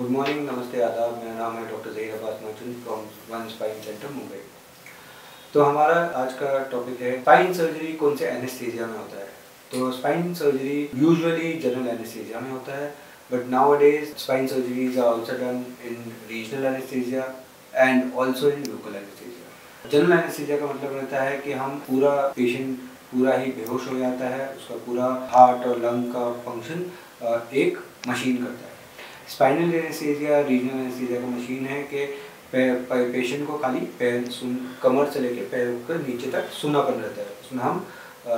Good morning, नमस्ते, आदाब। मेरा नाम है doctor Zaheer Abbas merchant from one spine centre Mumbai. तो हमारा आज का टॉपिक है स्पाइन सर्जरी कौन से एनेस्थीसिया में होता है। तो spine surgery usually general anaesthesia में होता है, but nowadays spine surgeries are also done in regional anaesthesia and also in local anaesthesia. General anaesthesia का मतलब रहता है कि हम पेशेंट पूरा ही बेहोश हो जाता है, उसका पूरा हार्ट और लंग का फंक्शन एक मशीन करता है। स्पाइनल एनेस्थीसिया रीजनल एनेस्थीसिया का मशीन है कि पेशेंट को खाली कमर से लेके पैर के नीचे तक सुनापन रहता है। उसमें हम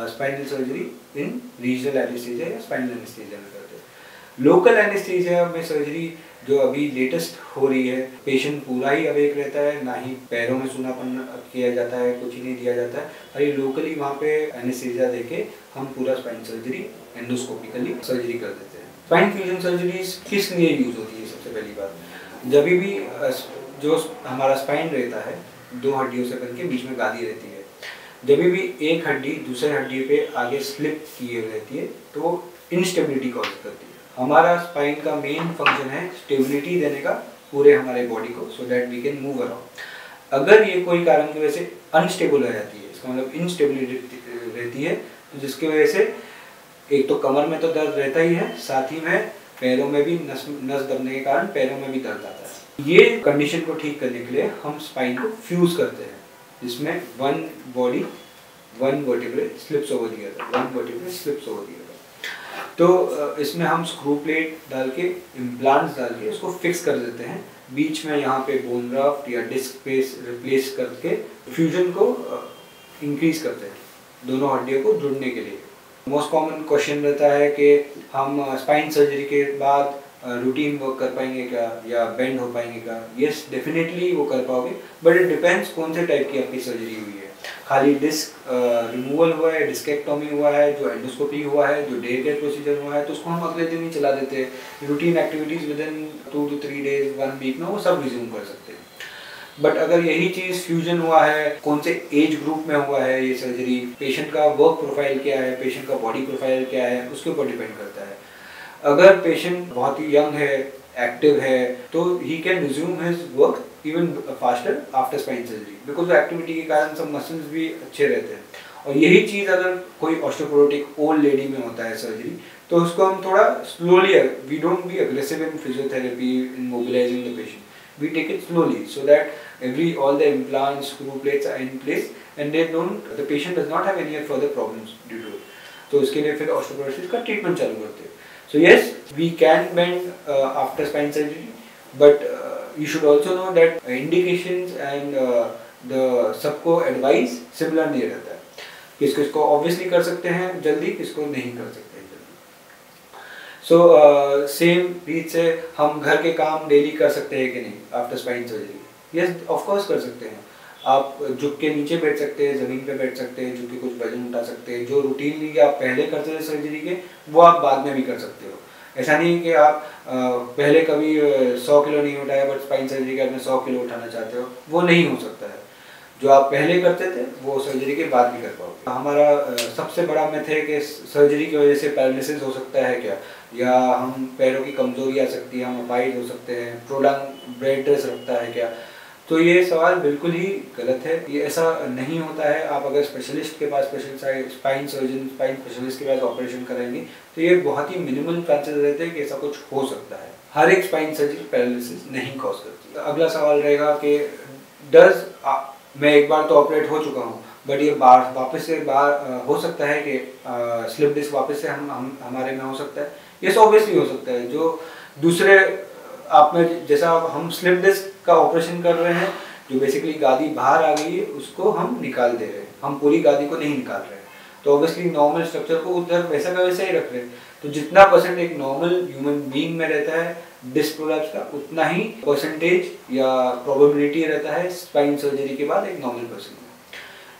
spinal surgery in regional anaesthesia या स्पाइनल एनेस्थीसिया में करते हैं। लोकल एनेस्थीसिया में सर्जरी जो अभी लेटेस्ट हो रही है, पेशेंट पूरा ही अवेक रहता है, ना ही पैरों में सुनापन किया जाता है, कुछ ही नहीं दिया जाता है। अरे लोकली वहाँ पे एनेस्थीसिया देके हम पूरा स्पाइन सर्जरी एंडोस्कोपिकली सर्जरी कर देते हैं। स्पाइन फ्यूजन सर्जरीज किस लिए यूज होती है? सबसे पहली बात, जब भी जो हमारा स्पाइन रहता है दो हड्डियों से बनके बीच में गादी रहती है, जब भी एक हड्डी दूसरे हड्डी पे आगे स्लिप किए रहती है तो वो इनस्टेबिलिटी कॉज करती है। हमारा स्पाइन का मेन फंक्शन है स्टेबिलिटी देने का पूरे हमारे बॉडी को, so that we can move around. अगर ये कोई कारण की वजह से अनस्टेबल हो जाती है, इसका मतलब इनस्टेबिलिटी रहती है, तो जिसकी वजह से एक तो कमर में तो दर्द रहता ही है, साथ ही में पैरों में भी नस दबने के कारण पैरों में भी दर्द आता है। ये कंडीशन को ठीक करने के लिए हम स्पाइन को फ्यूज करते हैं, जिसमें one body one vertebrae slips over the other, one vertebrae slips over the other. तो इसमें हम स्क्रू प्लेट डाल के, इम्प्लांट्स डाल के उसको फिक्स कर देते हैं। बीच में यहाँ पे बोन ग्राफ्ट या डिस्क स्पेस रिप्लेस करके फ्यूजन को इंक्रीज करते हैं दोनों हड्डियों को जुड़ने के लिए। मोस्ट कॉमन क्वेश्चन रहता है कि हम स्पाइन सर्जरी के बाद रूटीन वर्क कर पाएंगे क्या, या बेंड हो पाएंगे क्या? यस, डेफिनेटली वो कर पाओगे, बट इट डिपेंड्स कौन से टाइप की आपकी सर्जरी हुई है। खाली डिस्क रिमूवल हुआ है, डिस्केक्टोमी हुआ है, जो एंडोस्कोपी हुआ है, जो डे केयर प्रोसीजर हुआ है, तो उसको हम अगले दिन ही चला देते हैं। Routine activities with in 2 to 3 days 1 week में वो सब रिज्यूम कर सकते हैं। बट अगर यही चीज़ फ्यूजन हुआ है, कौन से एज ग्रुप में हुआ है ये सर्जरी, पेशेंट का वर्क प्रोफाइल क्या है, पेशेंट का बॉडी प्रोफाइल क्या है, उसके ऊपर डिपेंड करता है। अगर पेशेंट बहुत ही यंग है, एक्टिव है, तो he can resume his work even faster after spine surgery, because activity के कारण सब मसल्स भी अच्छे रहते हैं। और यही चीज़ अगर कोई ऑस्टियोपोरोटिक ओल्ड लेडी में होता है सर्जरी, तो उसको हम थोड़ा slowly, we don't be aggressive in physiotherapy in mobilising the patient, we take it slowly so that all the implants, screw plates are in place and the patient does not have any further problems due to it. तो इसके लिए फिर osteoporosis का treatment चालू करते हैं। So yes, we can bend after spine surgery, but you should also know that indications and the सबको advice similar नहीं रहता है। किसको ऑब्वियसली कर सकते हैं जल्दी, किसको नहीं कर सकते हैं जल्दी। सो सेम रीत से हम घर के काम डेली कर सकते हैं कि नहीं after spine surgery? Yes, of course कर सकते हैं। आप झुक के नीचे बैठ सकते हैं, ज़मीन पे बैठ सकते हैं, झुक के कुछ वजन उठा सकते हैं। जो रूटीनली आप पहले करते थे सर्जरी के, वो आप बाद में भी कर सकते हो। ऐसा नहीं है कि आप पहले कभी 100 किलो नहीं उठाया बट स्पाइन सर्जरी के बाद में 100 किलो उठाना चाहते हो, वो नहीं हो सकता है। जो आप पहले करते थे वो सर्जरी के बाद भी कर पाओगे। हमारा सबसे बड़ा मिथ है कि सर्जरी की वजह से पैरालिसिस हो सकता है क्या, या हम पैरों की कमजोरी आ सकती है, हम अपाइज हो सकते हैं, प्रोलॉन्ग बेड रेस्ट रखता है क्या? तो ये सवाल बिल्कुल ही गलत है। ये ऐसा नहीं होता है। आप अगर स्पेशलिस्ट के पास, स्पाइन सर्जन, स्पाइन स्पेशलिस्ट के पास ऑपरेशन कराएंगे तो ये बहुत ही मिनिमल चांसेस रहते हैं कि ऐसा कुछ हो सकता है। हर एक स्पाइन सर्जरी पैरालिसिस नहीं कॉज करती। अगला सवाल रहेगा कि मैं एक बार तो ऑपरेट हो चुका हूँ, बट ये वापस से हो सकता है कि स्लिप डिस्क वापस से हमारे में हो सकता है? ये ऑब्वियसली हो सकता है। जो दूसरे आप में जैसा हम स्लिप डिस्क का ऑपरेशन कर रहे हैं, जो बेसिकली गादी बाहर आ गई है उसको हम निकाल दे रहे हैं, हम पूरी गादी को नहीं निकाल रहे हैं। तो ऑब्वियसली नॉर्मल स्ट्रक्चर को उधर वैसा का वैसा ही रख रहे हैं। तो जितना परसेंट एक नॉर्मल ह्यूमन बीइंग में रहता है डिस्क प्रोलैप्स का, उतना ही परसेंटेज या प्रोबेबिलिटी रहता है स्पाइन सर्जरी के बाद एक नॉर्मल पर्सन में।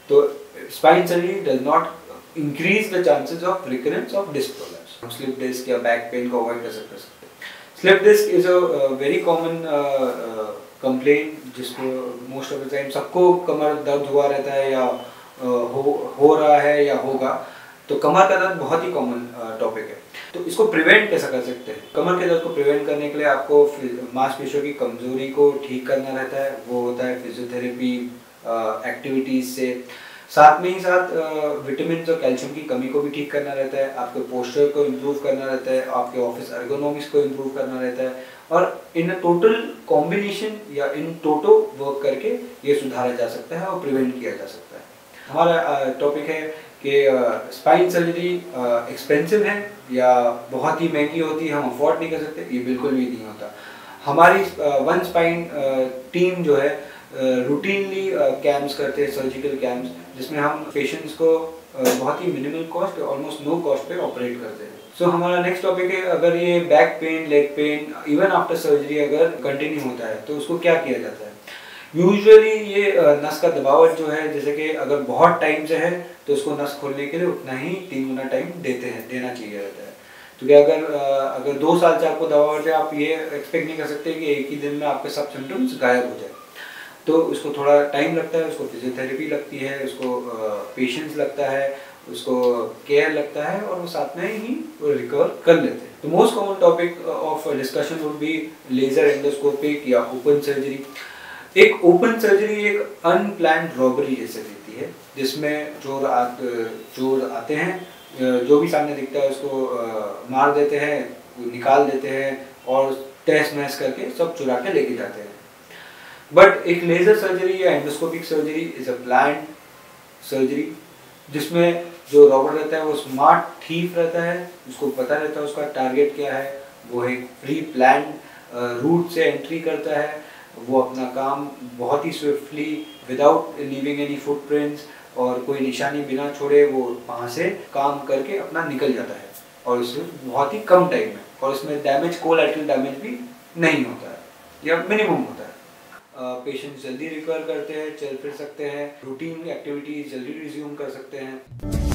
तो spine surgery does not increase the chances of recurrence of disc prolapse. हम स्लिप डिस्क या बैक पेन को अवॉइड कर सकते हैं। Slip disc is a very common complaint, जिसको मोस्ट ऑफ द टाइम सबको कमर दर्द हुआ रहता है, या हो रहा है या होगा। तो कमर का दर्द बहुत ही कॉमन टॉपिक है। तो इसको प्रिवेंट कैसा कर सकते हैं? कमर के दर्द को प्रिवेंट करने के लिए आपको मांसपेशियों की कमजोरी को ठीक करना रहता है, वो होता है फिजियोथेरेपी एक्टिविटीज से। साथ में ही साथ विटामिन और कैल्शियम की कमी को भी ठीक करना रहता है, आपके पोस्चर को इम्प्रूव करना रहता है, आपके ऑफिस एर्गोनॉमिक्स को इम्प्रूव करना रहता है, और इन टोटल कॉम्बिनेशन या इन टोटो वर्क करके ये सुधारा जा सकता है और प्रिवेंट किया जा सकता है। हमारा टॉपिक है कि स्पाइन सर्जरी एक्सपेंसिव है या बहुत ही महंगी होती है, हम अफोर्ड नहीं कर सकते, ये बिल्कुल भी नहीं होता। हमारी वन स्पाइन टीम जो है रूटीनली कैंप्स करते हैं, सर्जिकल कैंप्स, जिसमें हम पेशेंट्स को बहुत ही minimal cost, almost no cost पे ऑपरेट करते हैं। सो हमारा नेक्स्ट टॉपिक है, अगर ये back pain, leg pain even after surgery अगर कंटिन्यू होता है तो उसको क्या किया जाता है। यूजुअली ये नस का दबावट जो है, जैसे कि अगर बहुत टाइम से है तो उसको नस खोलने के लिए उतना ही 3 गुना टाइम देना चाहिए रहता है। क्योंकि अगर 2 साल से आपको दबावट है, आप ये एक्सपेक्ट नहीं कर सकते कि एक ही दिन में आपके सब सिम्टम्स गायब हो जाए, तो उसको थोड़ा टाइम लगता है, उसको फिजियोथेरेपी लगती है, उसको पेशेंस लगता है, उसको केयर लगता है, और वो साथ में ही वो रिकवर कर लेते हैं। तो most common topic of discussion would be laser endoscopic या ओपन सर्जरी। एक ओपन सर्जरी एक अनप्लान्ड रॉबरी जैसे रहती है, जिसमें चोर आते हैं, जो भी सामने दिखता है उसको मार देते हैं, निकाल देते हैं और तहस नहस करके सब चुरा के लेके जाते हैं। बट एक लेजर सर्जरी या endoscopic surgery is a planned surgery, जिसमें जो रॉबर रहता है वो स्मार्ट थीफ रहता है, उसको पता रहता है उसका टारगेट क्या है, वो एक प्री प्लान्ड रूट से एंट्री करता है, वो अपना काम बहुत ही swiftly without leaving any footprints और कोई निशानी बिना छोड़े वो वहाँ से काम करके अपना निकल जाता है, और उसमें बहुत ही कम टाइम में, और उसमें डैमेज, कोलैटरल डैमेज भी नहीं होता है या मिनिमम होता है। पेशेंट जल्दी रिकवर करते हैं, चल फिर सकते हैं, रूटीन एक्टिविटीज जल्दी रिज्यूम कर सकते हैं।